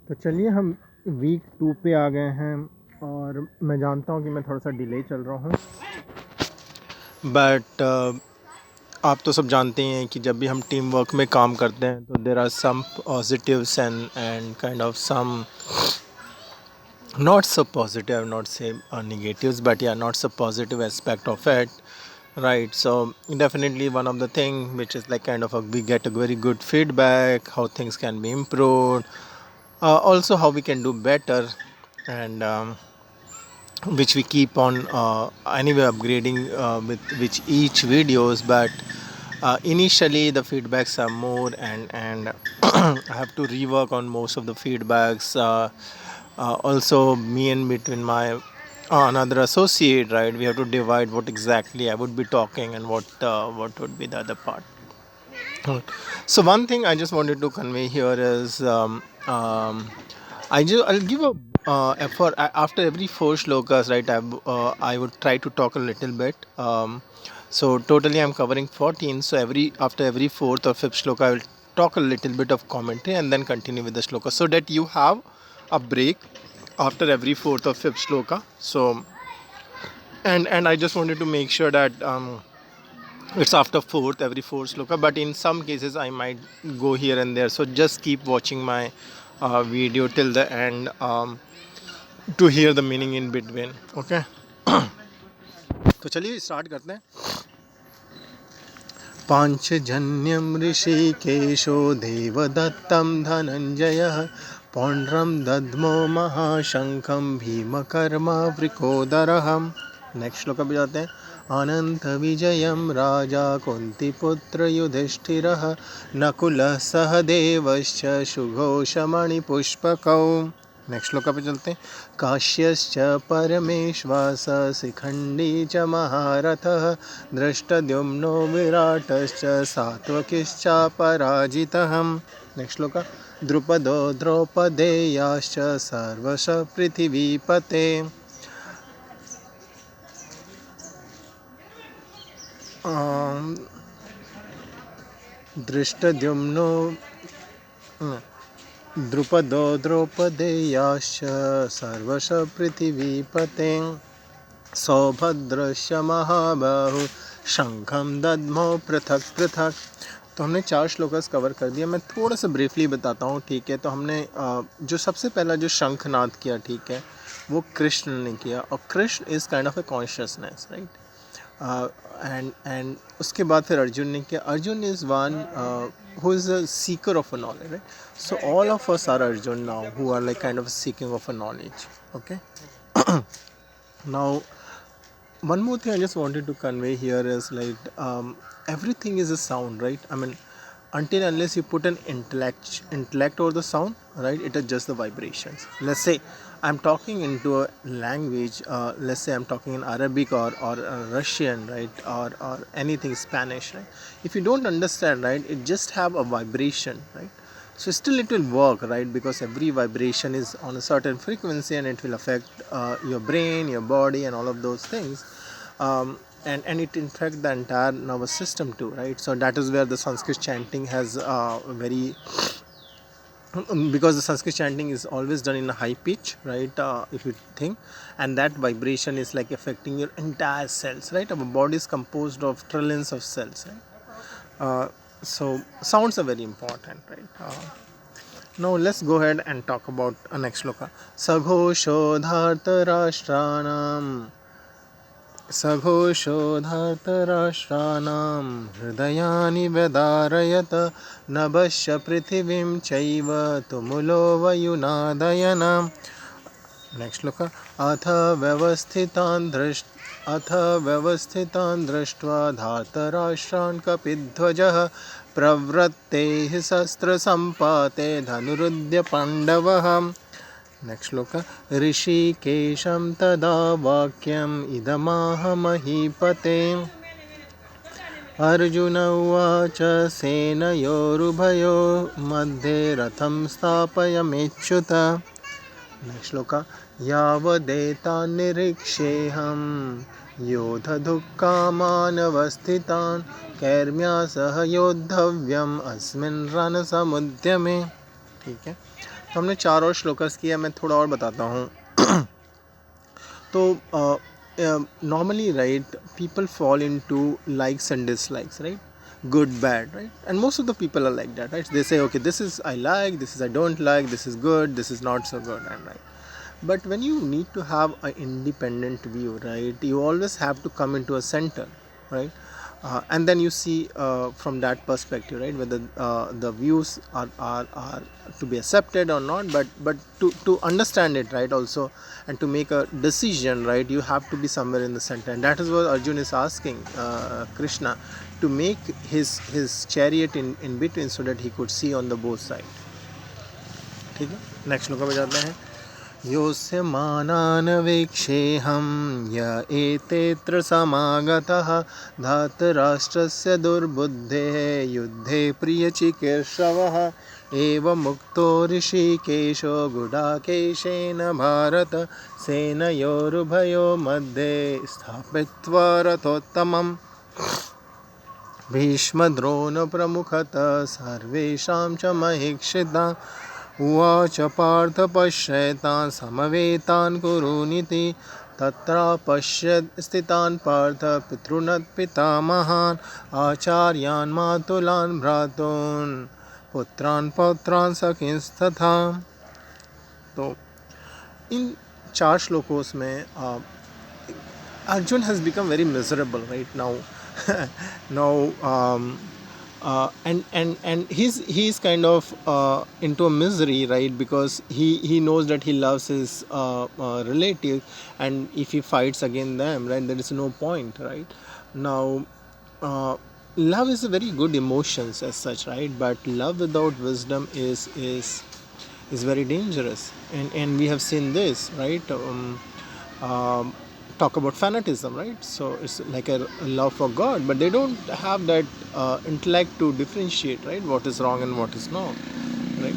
तो चलिए हम वीक 2 पे आ गए हैं और मैं जानता हूँ कि मैं थोड़ा सा डिले चल रहा हूँ, बट आप तो सब जानते ही हैं कि जब भी हम टीम वर्क में काम करते हैं तो there are some positives and kind of some not so positive, I would not say negatives, but yeah, not so positive aspect of it, right? So definitely one of the thing which is like kind of we get a very good feedback, how things can be improved, also how we can do better, and which we keep on anyway upgrading with which each videos, but initially the feedbacks are more, and I have to rework on most of the feedbacks. Also me and between my another associate, right, we have to divide what exactly I would be talking and what would be the other part. So one thing I just wanted to convey here is I'll give a effort after every four shlokas, right? I would try to talk a little bit. So totally I'm covering 14. So after every fourth or fifth shloka, I will talk a little bit of commentary and then continue with the shloka, so that you have a break after every fourth or fifth shloka. So and I just wanted to make sure that it's after every fourth sloka, but in some cases I might go here and there, so just keep watching my video till the end to hear the meaning in between. Okay. तो चलिए start करते हैं. पांचजन्यम ऋषिकेशो देवदत्तं धनंजयः पौंड्रं दद्मो महाशंखं भीमकर्मावृकोदरः. Next श्लोक पे जाते हैं. अनंत विजयम राजा कुंतीपुत्र युधिष्ठिरः नकुलः सहदेवश्च सुघोषमणिपुष्पकौ. Next श्लोक पे चलते हैं. काश्यश्च परमेश्वास शिखंडी च महारथः दृष्टद्युम्नो विराटश्च सात्वकिश्चापराजितः. नेक्स्ट श्लोक. द्रुपदो द्रौपदेयाश्च सर्वश पृथिवीपते. दृष्टद्युम्नो द्रुपदो द्रौपदेयाश्च सर्वश पृथिवीपते. सौभद्रश्च महाबाहु शंखं दद्मो पृथक पृथक. तो हमने 4 श्लोकस कवर कर दिया. मैं थोड़ा सा ब्रीफली बताता हूँ, ठीक है. तो हमने जो सबसे पहला जो शंखनाद किया, ठीक है, वो कृष्ण ने किया. और Krishna is kind of a consciousness, right. And उसके बाद फिर अर्जुन ने किया. Arjun is one who is a seeker of a knowledge, right? So all of us are Arjun now, who are like kind of seeking of a knowledge. Okay. Now one more thing I just wanted to convey here is like everything is a sound, right? I mean, until unless you put an intellect over the sound, right, it is just the vibrations. Let's say I'm talking into a language, let's say I'm talking in Arabic or Russian, right, or anything Spanish, right? If you don't understand, right, it just have a vibration, right? So still it will work, right, because every vibration is on a certain frequency and it will affect your brain, your body, and all of those things. And it infects the entire nervous system too, right? So that is where the Sanskrit chanting has very because the Sanskrit chanting is always done in a high pitch, right? If you think, and that vibration is like affecting your entire cells, right? Our body is composed of trillions of cells, right? So sounds are very important, right? Now let's go ahead and talk about next shloka. सघोषोधार्तराष्ट्राणां हृदयानि व्यदारयत नभश्च पृथिवीं चैव तुमुलो वयुनादयन. Next श्लोक. अथ व्यवस्थितान् दृष्ट्वा धार्तराष्ट्रान् कपिध्वजः प्रवृत्ते शस्त्रसम्पाते धनुरुद्य पाण्डवः. Next श्लोक. ऋषिकेशं तदा वाक्यम् इदमाह महीपते. अर्जुन उवाच सेनयोरुभयो मध्ये रथं स्थापयमेच्युत. नेक्स्ट श्लोक. यावदेतान्निरीक्षेऽहं योद्धुकामानवस्थितान् कैर्म्या सह योद्धव्यम् अस्मिन् रणसमुद्यमे. ठीक है, तो हमने 4 और श्लोकास किया, मैं थोड़ा और बताता हूँ. तो normally, right, people fall into likes and dislikes, right? Good, bad, right? And most of the people are like that, right? They say, okay, this is I like, this is I don't like, this is good, this is not so good, and right. But when you need to have an independent view, right, you always have to come into a center, right? And then you see from that perspective, right, whether the views are to be accepted or not. But to understand it, right, also, and to make a decision, right, you have to be somewhere in the center. And that is what Arjun is asking Krishna, to make his chariot in between, so that he could see on the both sides. ठीक है, next श्लोक पे जाते हैं. योऽस्य मानान् वेक्षेऽहं य एतेऽत्र समागतः धातराष्ट्रस्य दुर्बुद्धेः युद्धे प्रियचिकीर्षवः एवमुक्तो ऋषिकेशो गुडाकेशेन भारत सेनयोरुभयो मध्ये स्थापित्वा रथोत्तमम् भीष्मद्रोणप्रमुखतः सर्वेषां च महीक्षिता उवाच पार्थ पश्येतान् समवेतान् कुरूनिति तत्रापश्यत् स्थितान् पार्थ पितॄन् पितामहान् आचार्यान् मातुलान् भ्रातॄन् पुत्रान् पौत्रान् सखींस्तथा. तो इन 4 श्लोकों में Arjun has become very miserable right now. now and he's kind of into a misery, right, because he knows that he loves his relative, and if he fights against them, right, there is no point, right. Now love is a very good emotions as such, right, but love without wisdom is very dangerous, and we have seen this, right. Talk about fanatism, right, so it's like a love for God, but they don't have that intellect to differentiate, right, what is wrong and what is not, right.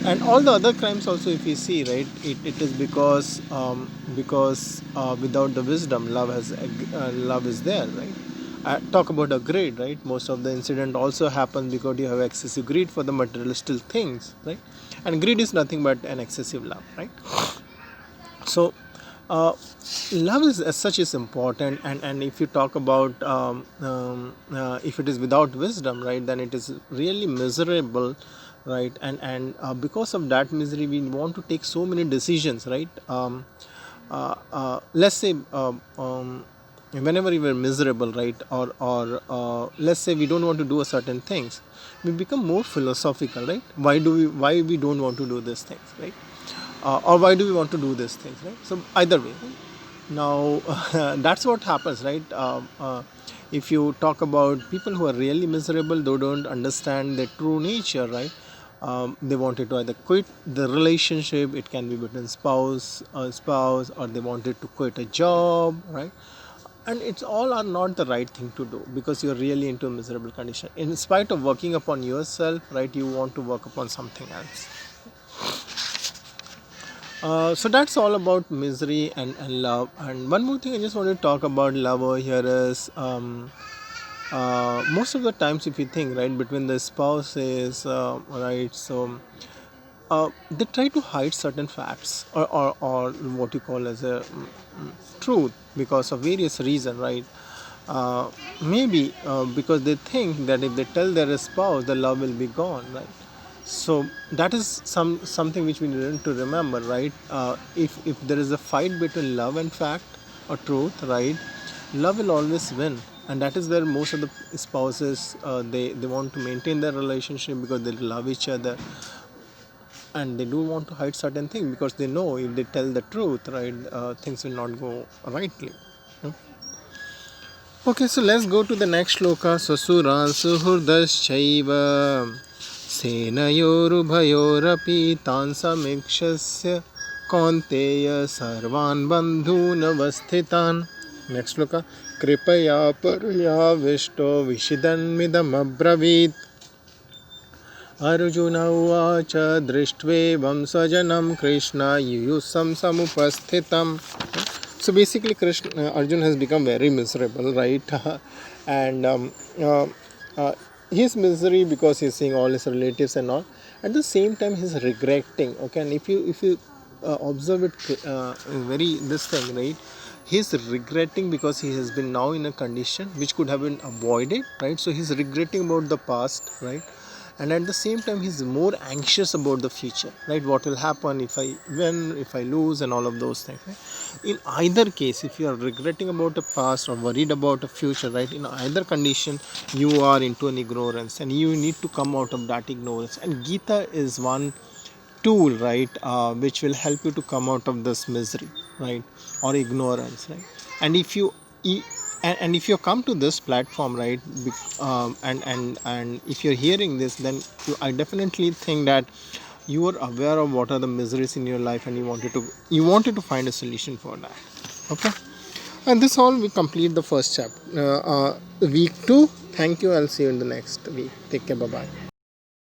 And all the other crimes also, if you see, right, it is because without the wisdom, love is there, right. Talk about a greed, right, most of the incident also happens because you have excessive greed for the materialistic things, right, and greed is nothing but an excessive love, right. So love is as such is important, and if you talk about if it is without wisdom, right, then it is really miserable, right, and because of that misery we want to take so many decisions, right. Let's say whenever we were miserable, right, or let's say we don't want to do a certain things, we become more philosophical, right. Why we don't want to do these things, right, or why do we want to do these things, right. So either way, right? Now that's what happens, right. If you talk about people who are really miserable, they don't understand their true nature, right. They wanted to either quit the relationship, it can be between spouse, or they wanted to quit a job, right, and it's all are not the right thing to do, because you're really into a miserable condition. In spite of working upon yourself, right, you want to work upon something else. So that's all about misery and love. And one more thing I just want to talk about love over here is most of the times, if you think, right, between the spouses, right, so they try to hide certain facts, or what you call as a truth, because of various reasons, right. Maybe because they think that if they tell their spouse, the love will be gone, right. So that is something which we need to remember, right. If there is a fight between love and fact or truth, right, love will always win, and that is where most of the spouses they want to maintain their relationship because they love each other, and they do want to hide certain things because they know if they tell the truth, right, things will not go rightly. Okay, so let's go to the next shloka. Sasuran suhurdaschaiva सेनयोरुभयोरपि तान् समीक्षस्य कौन्तेय सर्वान् बन्धूनवस्थितान्. Next श्लोक. कृपया पर्याविष्टो विषिदन्मिदमब्रवीत्. अर्जुन उवाच दृष्ट्वेवं स्वजनं Krishna युयुत्सं समुपस्थितम्. So basically Arjun has become very miserable, right. And his misery because he's seeing all his relatives and all, At the same time he's regretting, okay. And if you observe it very this thing, right, he's regretting because he has been now in a condition which could have been avoided, right. So he's regretting about the past, right, and at the same time he's more anxious about the future, right, what will happen if I win, if I lose, and all of those things, right? In either case, if you are regretting about the past or worried about the future, right, in either condition you are into an ignorance, and you need to come out of that ignorance. And Gita is one tool, right, which will help you to come out of this misery, right, or ignorance, right. And if you e- and if you come to this platform, right, and if you're hearing this, then I definitely think that you are aware of what are the miseries in your life, and you wanted to find a solution for that, okay. And this all we complete the first chapter, week 2. Thank you. I'll see you in the next week. Take care. Bye bye.